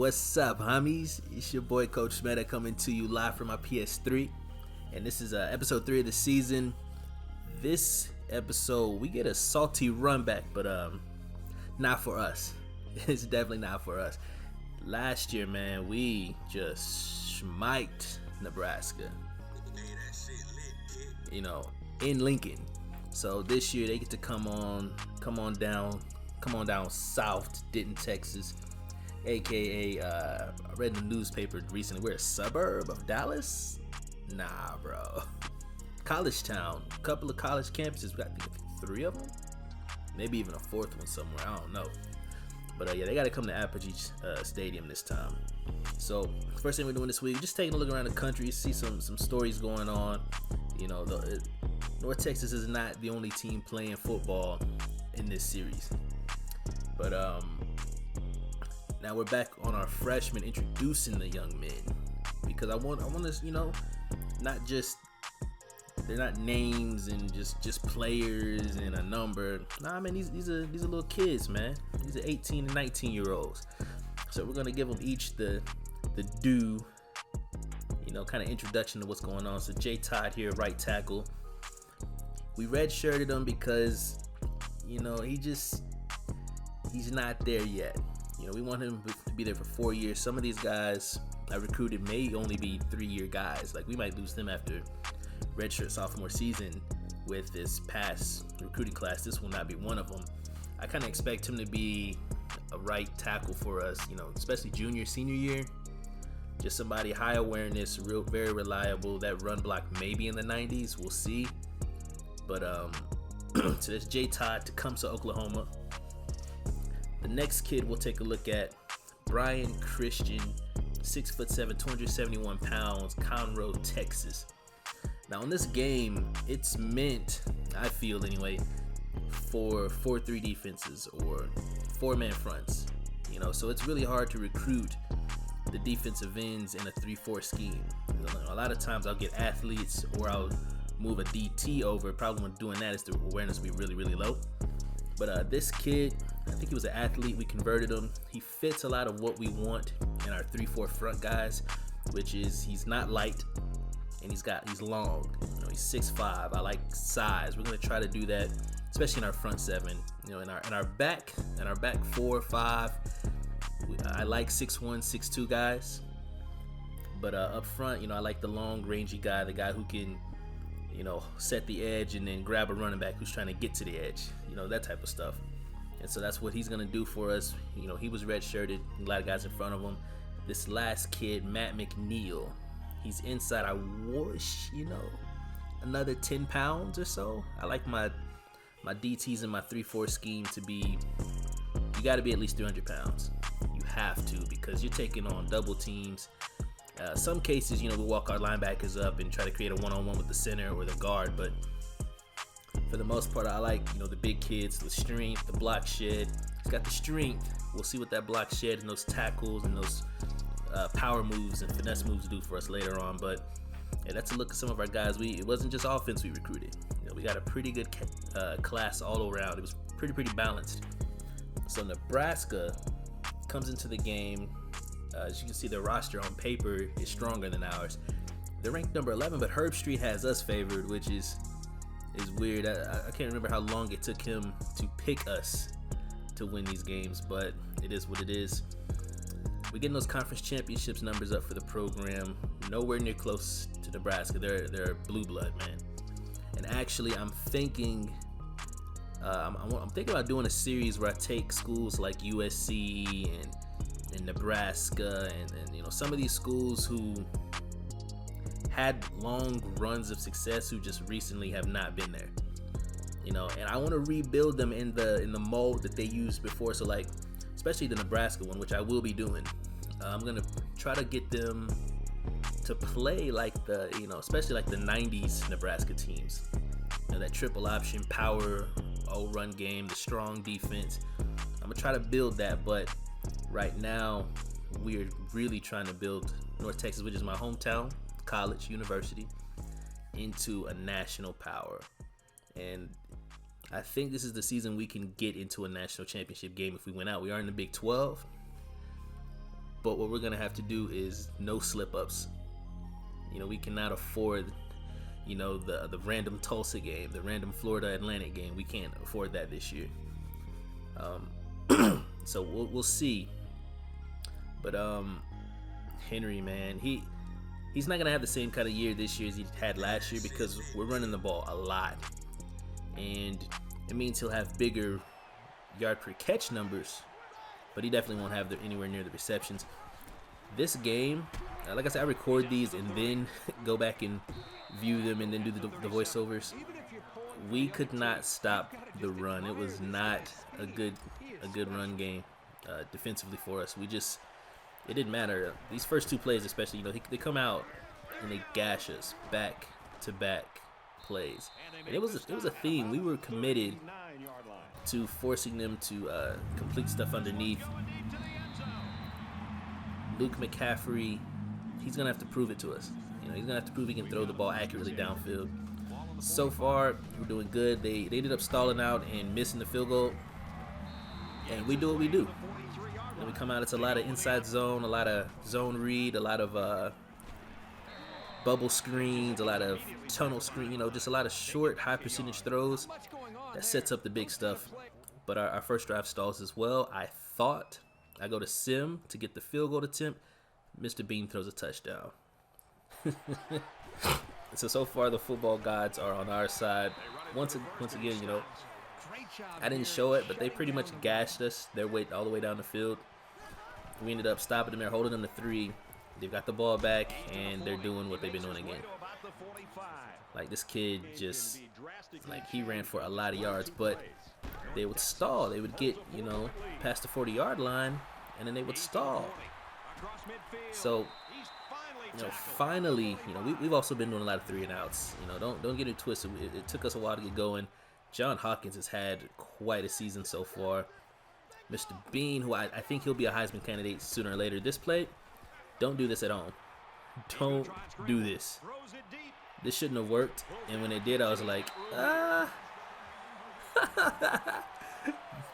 What's up, homies? It's your boy Coach Meta coming to you live from my PS3, and this is episode 3 of the season. This episode, we get a salty run back, but not for us. It's definitely not for us. Last year, man, we just smiked Nebraska. You know, in Lincoln. So this year they get to come on down south to Denton, Texas. AKA, I read in the newspaper recently, we're a suburb of Dallas? Nah, bro. College town, a couple of college campuses, we got 3 of them? Maybe even a 4th one somewhere, I don't know. But yeah, they got to come to Apogee Stadium this time. So, first thing we're doing this week, just taking a look around the country, see some stories going on. You know, North Texas is not the only team playing football in this series. But, now we're back on our freshmen introducing the young men, because I want to, you know, not just, they're not names and just players and a number. Nah, man, these are little kids, man. These are 18 and 19 year olds. So we're gonna give them each the due, you know, kind of introduction to what's going on. So Jay Todd here, right tackle. We redshirted him because, you know, he's not there yet. You know, we want him to be there for 4 years. Some of these guys I recruited may only be 3-year guys. Like, we might lose them after redshirt sophomore season with this past recruiting class. This will not be one of them. I kind of expect him to be a right tackle for us, you know, especially junior, senior year. Just somebody high awareness, very reliable. That run block maybe in the 90s. We'll see. But so there's Jay Todd, Tecumseh, Oklahoma. The next kid we'll take a look at, Brian Christian, 6'7", 271 pounds, Conroe, Texas. Now in this game, it's meant, I feel anyway, for 4-3 defenses or 4-man fronts. You know, so it's really hard to recruit the defensive ends in a 3-4 scheme. A lot of times I'll get athletes or I'll move a DT over. Problem with doing that is the awareness will be really, really low. But this kid, I think he was an athlete. We converted him. He fits a lot of what we want in our 3-4 front guys, which is he's not light and he's long. You know, he's 6'5". I like size. We're gonna try to do that, especially in our front 7. You know, in our back 4 or 5. I like 6'1", 6'2" guys. But up front, you know, I like the long, rangy guy, the guy who can, you know, set the edge and then grab a running back who's trying to get to the edge, you know, that type of stuff. And so that's what he's going to do for us. You know, he was redshirted, a lot of guys in front of him. This last kid, Matt McNeil, he's inside. I wish, you know, another 10 pounds or so. I like my DTs in my 3-4 scheme to be, you got to be at least 300 pounds. You have to, because you're taking on double teams. Some cases, you know, we walk our linebackers up and try to create a one-on-one with the center or the guard, but for the most part, I like, you know, the big kids, the strength, the block shed. He's got the strength. We'll see what that block shed and those tackles and those power moves and finesse moves do for us later on. But yeah, that's a look at some of our guys. It wasn't just offense we recruited. You know, we got a pretty good class all around. It was pretty balanced. So Nebraska comes into the game. As you can see, their roster on paper is stronger than ours. They're ranked number 11, but Herb Street has us favored, which is weird. I can't remember how long it took him to pick us to win these games, but it is what it is. We're getting those conference championships numbers up for the program. Nowhere near close to Nebraska. They're blue blood, man. And actually, I'm thinking about doing a series where I take schools like USC and Nebraska and you know, some of these schools who had long runs of success who just recently have not been there, you know, and I want to rebuild them in the mold that they used before. So like, especially the Nebraska one, which I will be doing. I'm gonna try to get them to play like the, you know, especially like the 90s Nebraska teams, you know, that triple option power, all run game, the strong defense. I'm gonna try to build that, but right now we're really trying to build North Texas, which is my hometown, college, university, into a national power. And I think this is the season we can get into a national championship game if we win out. We are in the Big 12, But what we're gonna have to do is no slip-ups. You know, we cannot afford, you know, the random Tulsa game, the random Florida Atlantic game. We can't afford that this year. So we'll see. But Henry, man, he's not gonna have the same kind of year this year as he had last year because we're running the ball a lot, and it means he'll have bigger yard per catch numbers, but he definitely won't have anywhere near the receptions. This game, like I said, I record these and then go back and view them and then do the voiceovers. We could not stop the run. It was not a good run game defensively for us. It didn't matter. These first two plays, especially, you know, they come out and they gash us back to back plays, and it was a theme. We were committed to forcing them to complete stuff underneath. Luke McCaffrey, he's gonna have to prove it to us. You know, he's gonna have to prove he can throw the ball accurately downfield. So far, we're doing good. They ended up stalling out and missing the field goal, and we do what we do. When we come out, it's a lot of inside zone, a lot of zone read, a lot of bubble screens, a lot of tunnel screen, you know, just a lot of short, high percentage throws that sets up the big stuff. But our first drive stalls as well. I thought I go to Sim to get the field goal attempt. Mr. Bean throws a touchdown. So far, the football gods are on our side. Once again, you know, I didn't show it, but they pretty much gashed us their way all the way down the field. We ended up stopping them there, holding them to 3. They've got the ball back, and they're doing what they've been doing again. Like, this kid just, like, he ran for a lot of yards, but they would stall. They would get, you know, past the 40-yard line, and then they would stall. So, you know, finally, you know, we've also been doing a lot of 3 and outs. You know, don't get it twisted. It took us a while to get going. John Hawkins has had quite a season so far. Mr. Bean, who I think he'll be a Heisman candidate sooner or later. This play, don't do this at home. Don't do this. This shouldn't have worked. And when it did, I was like,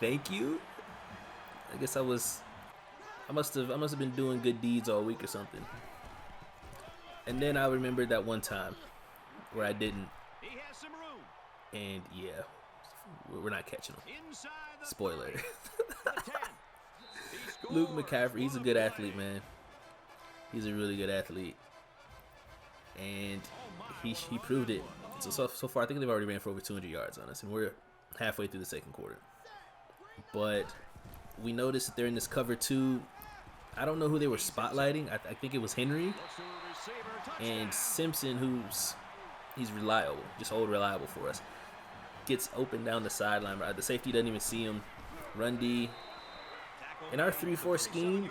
thank you. I guess I must have been doing good deeds all week or something. And then I remembered that one time where I didn't. And yeah, we're not catching him. Spoiler. Luke McCaffrey, he's a good athlete, man. He's a really good athlete, and he proved it. So far, I think they've already ran for over 200 yards on us, and we're halfway through the second quarter. But we noticed that they're in this cover 2. I don't know who they were spotlighting. I think it was Henry and Simpson, he's reliable, just old reliable for us. Gets open down the sideline. The safety doesn't even see him. Run D. In our 3-4 scheme,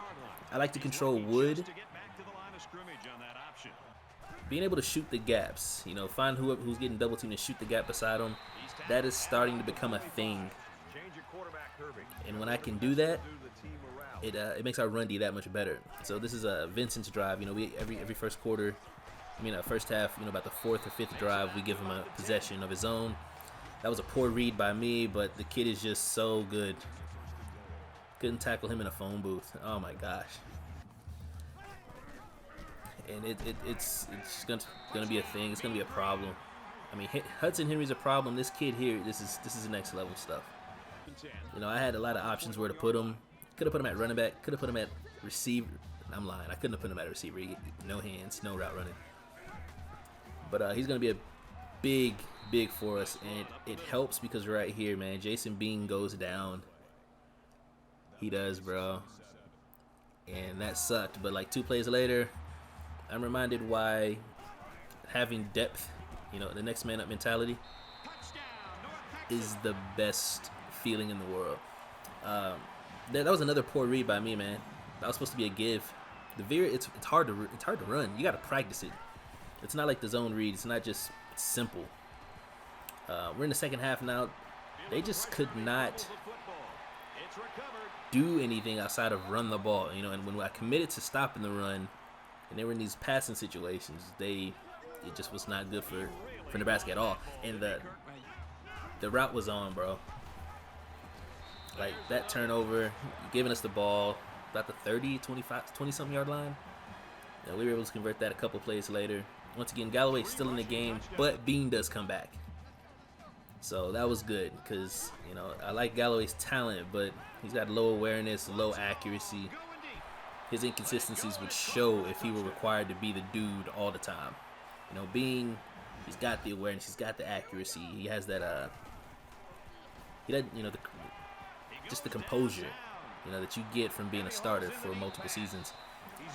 I like to control wood. Being able to shoot the gaps, you know, find who's getting double teamed and shoot the gap beside him, that is starting to become a thing. And when I can do that, it makes our run D that much better. So this is a Vincent's drive. You know, we every first quarter, first half, you know, about the 4th or 5th drive, we give him a possession of his own. That was a poor read by me, but the kid is just so good. Couldn't tackle him in a phone booth. Oh my gosh. And it's gonna be a thing. It's gonna be a problem. I mean, Hudson Henry's a problem. This kid here, this is the next level stuff. You know, I had a lot of options where to put him. Could have put him at running back. Could have put him at receiver. I'm lying. I couldn't have put him at receiver. No hands, no route running. But he's gonna be a big for us, and it helps because right here, man, Jason Bean goes down. He does, bro. And that sucked. But like 2 plays later, I'm reminded why having depth, you know, the next man up mentality is the best feeling in the world. That was another poor read by me, man. That was supposed to be a give. The veer, it's hard to run. You got to practice it. It's not like the zone read. It's not just simple. We're in the second half now. They just could not do anything outside of run the ball, you know. And when I committed to stopping the run, and they were in these passing situations, it just was not good for Nebraska at all. And the route was on, bro. Like that turnover, giving us the ball, about the 30, 25, 20-something yard line. And we were able to convert that a couple plays later. Once again, Galloway's still in the game, but Bean does come back. So that was good because, you know, I like Galloway's talent, but he's got low awareness, low accuracy. His inconsistencies would show if he were required to be the dude all the time. You know, Bean, he's got the awareness, he's got the accuracy, he has that, he doesn't, you know, just the composure, you know, that you get from being a starter for multiple seasons.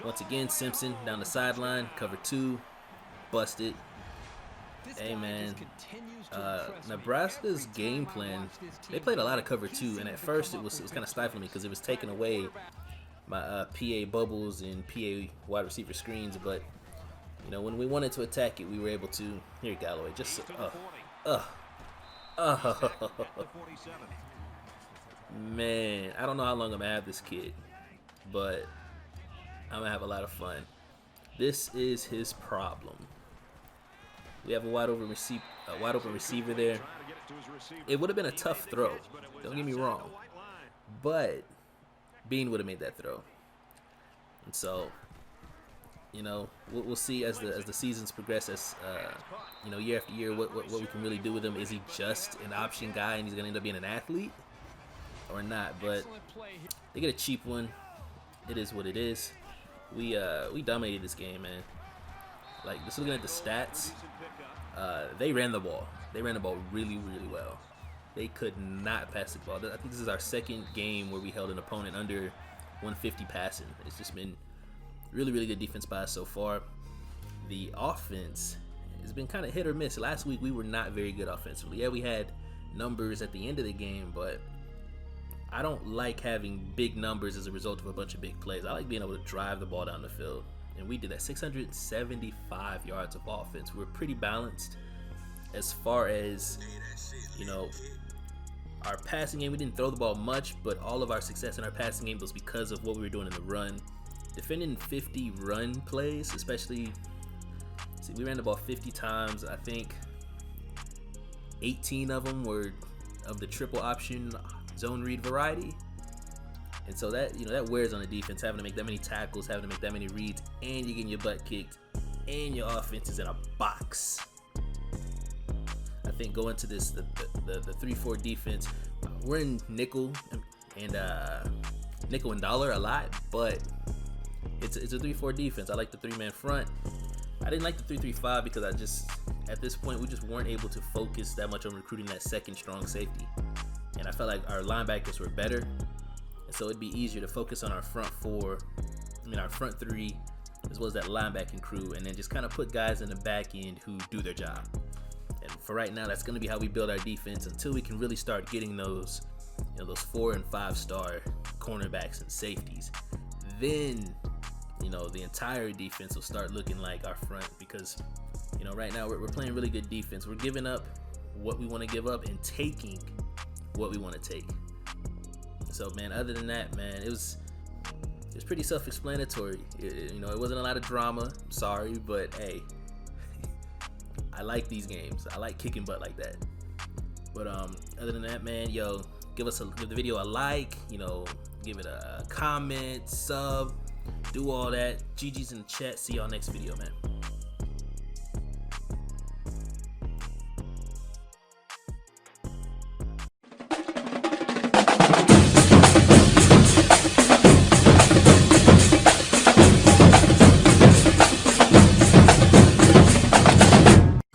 Once again, Simpson down the sideline, cover 2, busted. Hey man, Nebraska's game plan, they played a lot of cover 2, and at first it was kind of stifling me because it was taking away my PA bubbles and PA wide receiver screens. But you know, when we wanted to attack it, we were able to. Here, Galloway, just man, I don't know how long I'm gonna have this kid, but I'm gonna have a lot of fun. This is his problem. We have a wide open receiver there. It would have been a tough throw. Don't get me wrong, but Bean would have made that throw. And so, you know, we'll see as the seasons progress, as you know, year after year, what we can really do with him. Is he just an option guy and he's gonna end up being an athlete, or not? But they get a cheap one. It is what it is. We dominated this game, man. Like, just looking at the stats, they ran the ball. They ran the ball really, really well. They could not pass the ball. I think this is our second game where we held an opponent under 150 passing. It's just been really, really good defense by us so far. The offense has been kind of hit or miss. Last week we were not very good offensively. Yeah, we had numbers at the end of the game, but I don't like having big numbers as a result of a bunch of big plays. I like being able to drive the ball down the field. And we did that. 675 yards of offense. We were pretty balanced as far as, you know, our passing game. We didn't throw the ball much, but all of our success in our passing game was because of what we were doing in the run. Defending 50 run plays, especially, see, we ran the ball 50 times. I think 18 of them were of the triple option zone read variety. And so that, you know, that wears on the defense, having to make that many tackles, having to make that many reads, and you're getting your butt kicked, and your offense is in a box. I think going to this, the 3-4 defense, we're in nickel and dollar a lot, but it's a 3-4 defense. I like the 3-man front. I didn't like the 3-3-5 because I just, at this point, we just weren't able to focus that much on recruiting that second strong safety. And I felt like our linebackers were better. And so it'd be easier to focus on our front 3, as well as that linebacking crew, and then just kind of put guys in the back end who do their job. And for right now, that's going to be how we build our defense until we can really start getting those, you know, those 4- and 5-star cornerbacks and safeties. Then, you know, the entire defense will start looking like our front, because, you know, right now we're playing really good defense. We're giving up what we want to give up and taking what we want to take. So, man, other than that, man, it was pretty self-explanatory. You know, it wasn't a lot of drama. Sorry, but hey, I like these games. I like kicking butt like that. But other than that, man, yo, give the video a like. You know, give it a comment, sub, do all that. GG's in the chat. See y'all next video, man.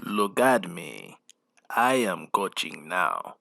Look at me. I am coaching now.